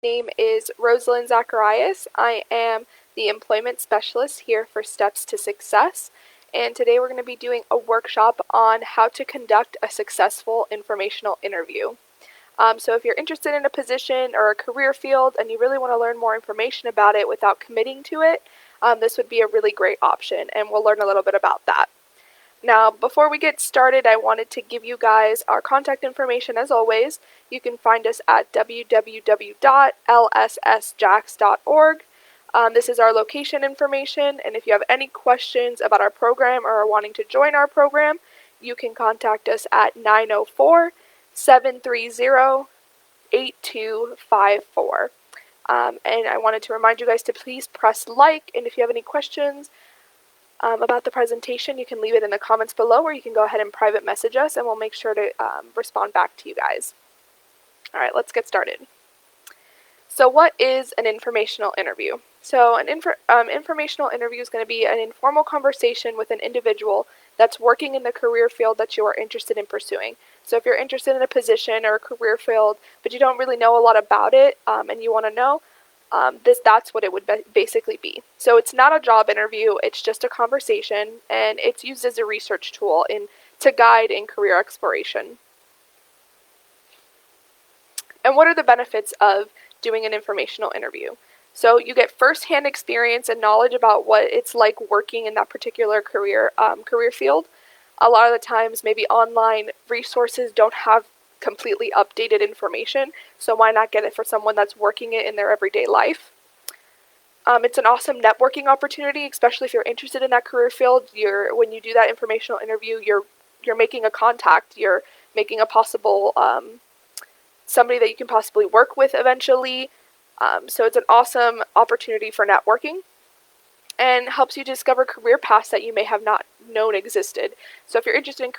Name is Rosalind Zacharias. I am the employment specialist here for Steps to Success, and today we're going to be doing a workshop on how to conduct a successful informational interview. So if you're interested in a position or a career field and you really want to learn more information about it without committing to it, this would be a really great option, and we'll learn a little bit about that. Now, before we get started, I wanted to give you guys our contact information as always. You can find us at www.lssjax.org. This is our location information, and if you have any questions about our program or are wanting to join our program, you can contact us at 904-730-8254. And I wanted to remind you guys to please press like, and if you have any questions about the presentation, you can leave it in the comments below, or you can go ahead and private message us, and we'll make sure to respond back to you guys. All right, let's get started. So what is an informational interview? So an informational interview is going to be an informal conversation with an individual that's working in the career field that you are interested in pursuing. So if you're interested in a position or a career field, but you don't really know a lot about it, and you want to know, that's what it would basically be. So it's not a job interview, it's just a conversation, and it's used as a research tool to guide in career exploration. And what are the benefits of doing an informational interview? So you get first-hand experience and knowledge about what it's like working in that particular career field. A lot of the times, maybe online resources don't have completely updated information, so why not get it for someone that's working it in their everyday life? It's an awesome networking opportunity, especially if you're interested in that career field. When you do that informational interview, you're making a contact, you're making a possible somebody that you can possibly work with eventually. So it's an awesome opportunity for networking, and helps you discover career paths that you may have not known existed. So if you're interested in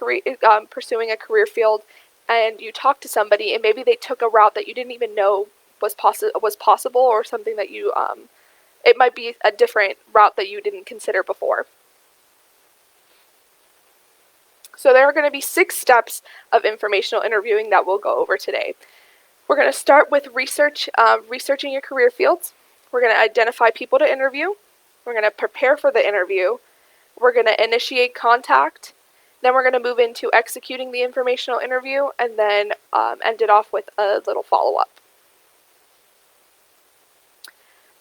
pursuing a career field, and you talk to somebody, and maybe they took a route that you didn't even know was possible, or something that it might be a different route that you didn't consider before. So there are going to be 6 steps of informational interviewing that we'll go over today. We're going to start with researching your career fields. We're going to identify people to interview. We're going to prepare for the interview. We're going to initiate contact. Then we're going to move into executing the informational interview, and then end it off with a little follow-up.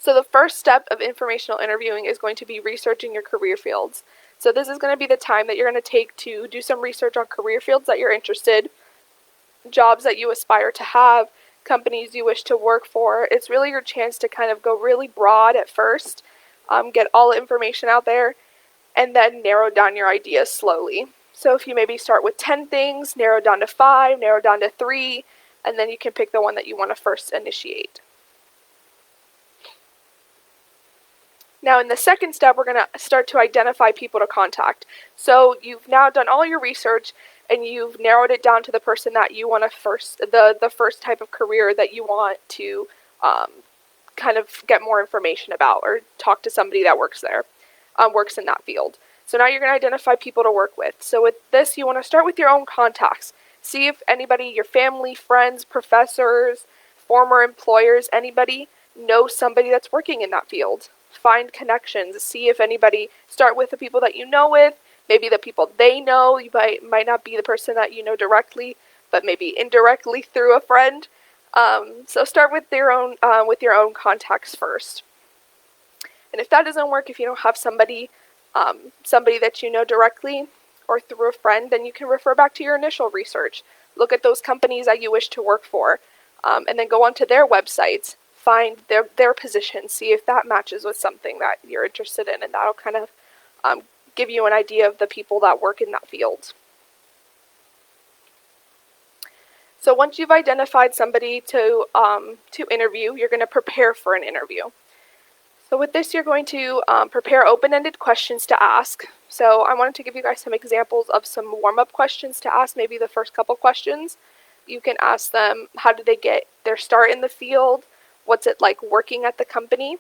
So the first step of informational interviewing is going to be researching your career fields. So this is going to be the time that you're going to take to do some research on career fields that you're interested, jobs that you aspire to have, companies you wish to work for. It's really your chance to kind of go really broad at first, get all the information out there, and then narrow down your ideas slowly. So if you maybe start with 10 things, narrow down to 5, narrow down to 3, and then you can pick the one that you want to first initiate. Now in the second step, we're going to start to identify people to contact. So you've now done all your research, and you've narrowed it down to the person that you want to the first type of career that you want to kind of get more information about, or talk to somebody that works there, works in that field. So now you're going to identify people to work with. So with this, you want to start with your own contacts. See if anybody, your family, friends, professors, former employers, anybody knows somebody that's working in that field. Find connections. See if anybody, start with the people that you know with, maybe the people they know. You might not be the person that you know directly, but maybe indirectly through a friend. So start with your own contacts first. And if that doesn't work, if you don't have somebody that you know directly or through a friend, then you can refer back to your initial research. Look at those companies that you wish to work for, and then go onto their websites, find their positions, see if that matches with something that you're interested in, and that'll kind of give you an idea of the people that work in that field. So once you've identified somebody to interview, you're going to prepare for an interview. So with this, you're going to prepare open-ended questions to ask. So I wanted to give you guys some examples of some warm-up questions to ask, maybe the first couple questions. You can ask them, how did they get their start in the field? What's it like working at the company?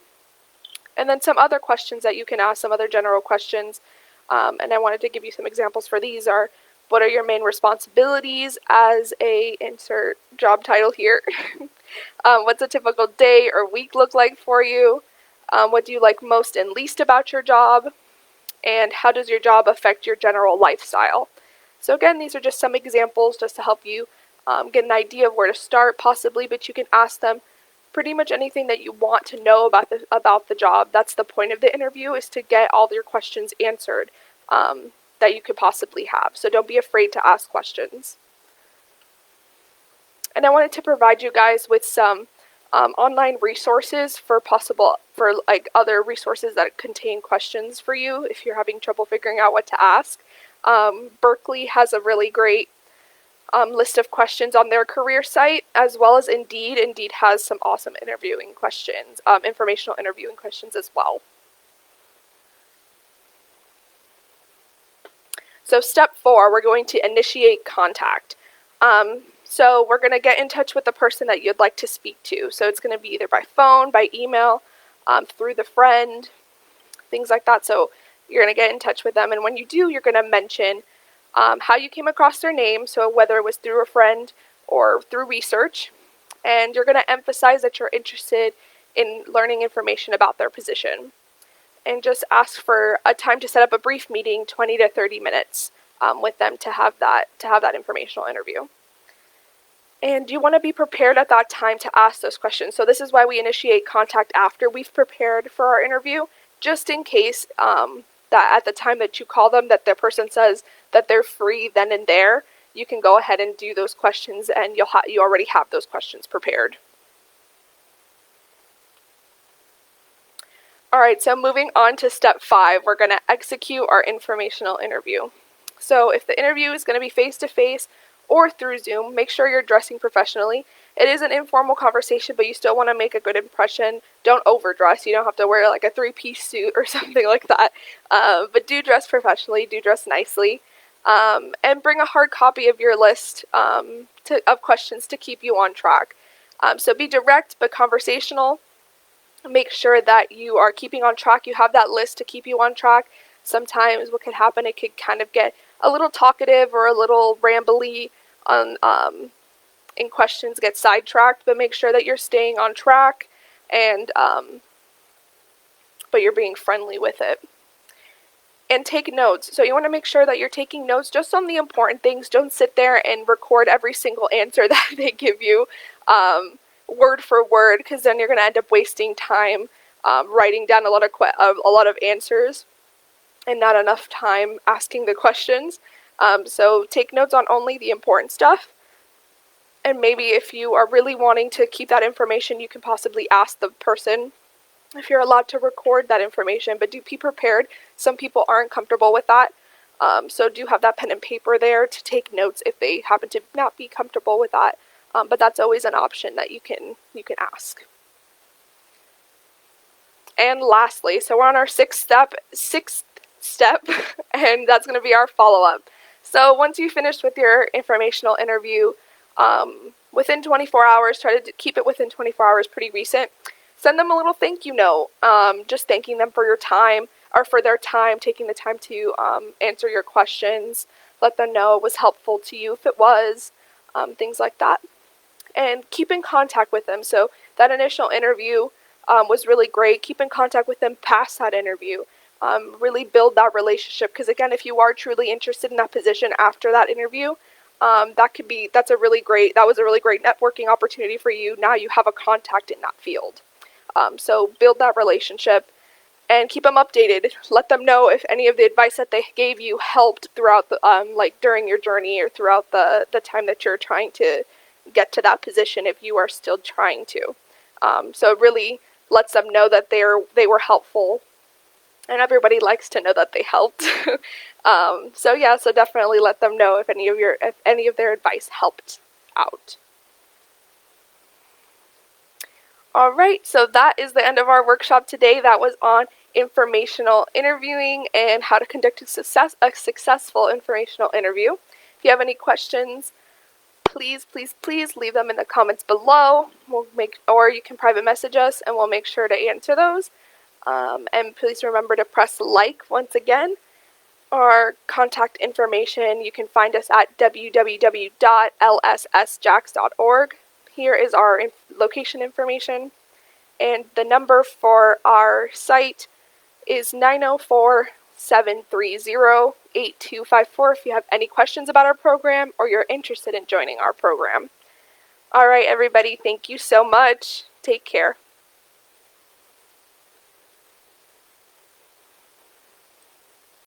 And then some other questions that you can ask, some other general questions. And I wanted to give you some examples for these are, What are your main responsibilities as a insert job title here? What's a typical day or week look like for you? What do you like most and least about your job? And how does your job affect your general lifestyle? So again, these are just some examples just to help you get an idea of where to start possibly, but you can ask them pretty much anything that you want to know about the job. That's the point of the interview, is to get all your questions answered that you could possibly have. So don't be afraid to ask questions. And I wanted to provide you guys with some online resources for other resources that contain questions for you if you're having trouble figuring out what to ask. Berkeley has a really great list of questions on their career site, as well as Indeed. Indeed has some awesome interviewing questions, informational interviewing questions as well. So step 4, we're going to initiate contact. So we're going to get in touch with the person that you'd like to speak to. So it's going to be either by phone, by email, through the friend, things like that. So you're going to get in touch with them. And when you do, you're going to mention how you came across their name. So whether it was through a friend or through research. And you're going to emphasize that you're interested in learning information about their position. And just ask for a time to set up a brief meeting, 20 to 30 minutes with them to have that informational interview. And you want to be prepared at that time to ask those questions. So this is why we initiate contact after we've prepared for our interview, just in case that at the time that you call them, that the person says that they're free then and there, you can go ahead and do those questions, and you already have those questions prepared. Alright, so moving on to step 5, we're going to execute our informational interview. So if the interview is going to be face-to-face or through Zoom, make sure you're dressing professionally. It is an informal conversation, but you still want to make a good impression. Don't overdress. You don't have to wear like a 3-piece suit or something like that. But do dress professionally, do dress nicely. And bring a hard copy of your list of questions to keep you on track. So be direct but conversational. Make sure that you are keeping on track. You have that list to keep you on track. Sometimes what could happen, it could kind of get a little talkative or a little rambly in questions, get sidetracked, but make sure that you're staying on track and but you're being friendly with it. And take notes. So you want to make sure that you're taking notes just on the important things. Don't sit there and record every single answer that they give you word for word, because then you're going to end up wasting time writing down a lot of answers and not enough time asking the questions. So take notes on only the important stuff. And maybe if you are really wanting to keep that information, you can possibly ask the person if you're allowed to record that information. But do be prepared. Some people aren't comfortable with that. So do have that pen and paper there to take notes if they happen to not be comfortable with that. But that's always an option that you can ask. And lastly, so we're on our sixth step, and that's going to be our follow-up. So once you finish with your informational interview, within 24 hours, try to keep it within 24 hours, pretty recent. Send them a little thank you note, just thanking them for your time, or for their time, taking the time to answer your questions. Let them know it was helpful to you if it was, things like that. And keep in contact with them. So that initial interview was really great. Keep in contact with them past that interview. Really build that relationship, because again, if you are truly interested in that position after that interview, that was a really great networking opportunity for you. Now you have a contact in that field. So build that relationship and keep them updated. Let them know if any of the advice that they gave you helped throughout the during your journey or throughout the time that you're trying to get to that position, if you are still trying to. So it really lets them know that they were helpful, and everybody likes to know that they helped. So definitely let them know if any of their advice helped out. Alright, so that is the end of our workshop today. That was on informational interviewing and how to conduct a successful informational interview. If you have any questions, please leave them in the comments below. Or you can private message us and we'll make sure to answer those. And please remember to press like once again. our contact information, you can find us at www.lssjacks.org. Here is our location information, and the number for our site is 904-730-8254 if you have any questions about our program or you're interested in joining our program. All right, everybody, thank you so much. Take care.